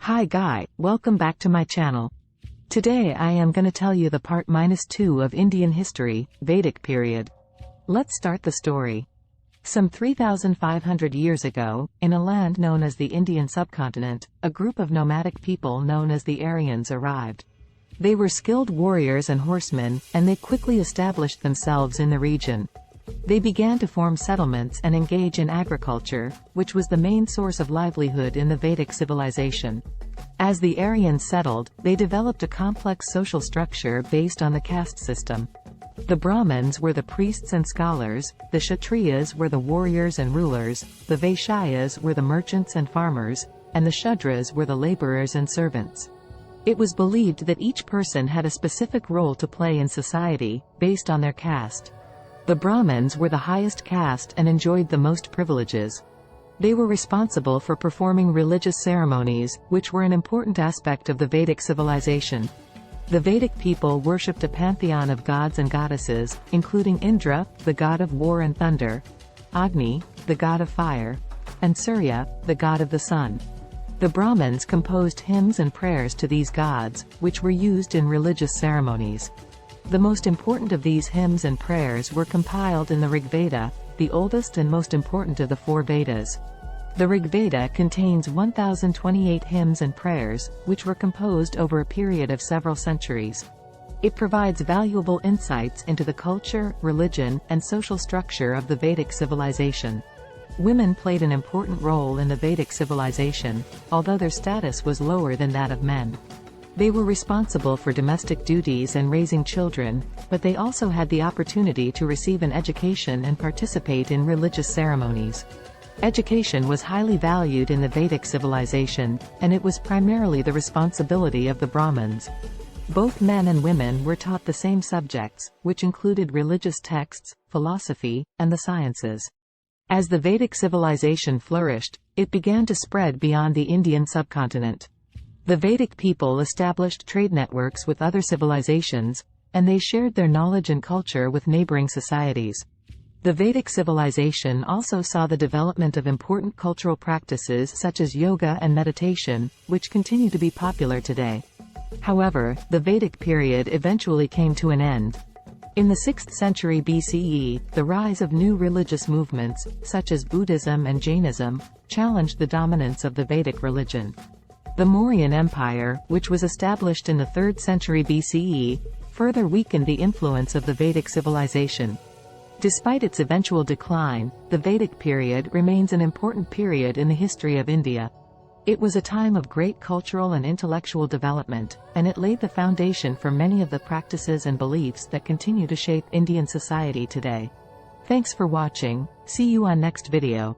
Hi Guy, welcome back to my channel. Today I am gonna tell you the part-2 of Indian history, Vedic period. Let's start the story. Some 3,500 years ago, in a land known as the Indian subcontinent, a group of nomadic people known as the Aryans arrived. They were skilled warriors and horsemen, and they quickly established themselves in the region. They began to form settlements and engage in agriculture, which was the main source of livelihood in the Vedic civilization. As the Aryans settled, they developed a complex social structure based on the caste system. The Brahmins were the priests and scholars, the Kshatriyas were the warriors and rulers, the Vaishyas were the merchants and farmers, and the Shudras were the laborers and servants. It was believed that each person had a specific role to play in society, based on their caste. The Brahmins were the highest caste and enjoyed the most privileges. They were responsible for performing religious ceremonies, which were an important aspect of the Vedic civilization. The Vedic people worshipped a pantheon of gods and goddesses, including Indra, the god of war and thunder, Agni, the god of fire, and Surya, the god of the sun. The Brahmins composed hymns and prayers to these gods, which were used in religious ceremonies. The most important of these hymns and prayers were compiled in the Rig Veda, the oldest and most important of the four Vedas. The Rig Veda contains 1,028 hymns and prayers, which were composed over a period of several centuries. It provides valuable insights into the culture, religion, and social structure of the Vedic civilization. Women played an important role in the Vedic civilization, although their status was lower than that of men. They were responsible for domestic duties and raising children, but they also had the opportunity to receive an education and participate in religious ceremonies. Education was highly valued in the Vedic civilization, and it was primarily the responsibility of the Brahmins. Both men and women were taught the same subjects, which included religious texts, philosophy, and the sciences. As the Vedic civilization flourished, it began to spread beyond the Indian subcontinent. The Vedic people established trade networks with other civilizations, and they shared their knowledge and culture with neighboring societies. The Vedic civilization also saw the development of important cultural practices such as yoga and meditation, which continue to be popular today. However, the Vedic period eventually came to an end. In the 6th century BCE, the rise of new religious movements, such as Buddhism and Jainism, challenged the dominance of the Vedic religion. The Mauryan Empire, which was established in the 3rd century BCE, further weakened the influence of the Vedic civilization. Despite its eventual decline, the Vedic period remains an important period in the history of India. It was a time of great cultural and intellectual development, and it laid the foundation for many of the practices and beliefs that continue to shape Indian society today. Thanks for watching. See you on next video.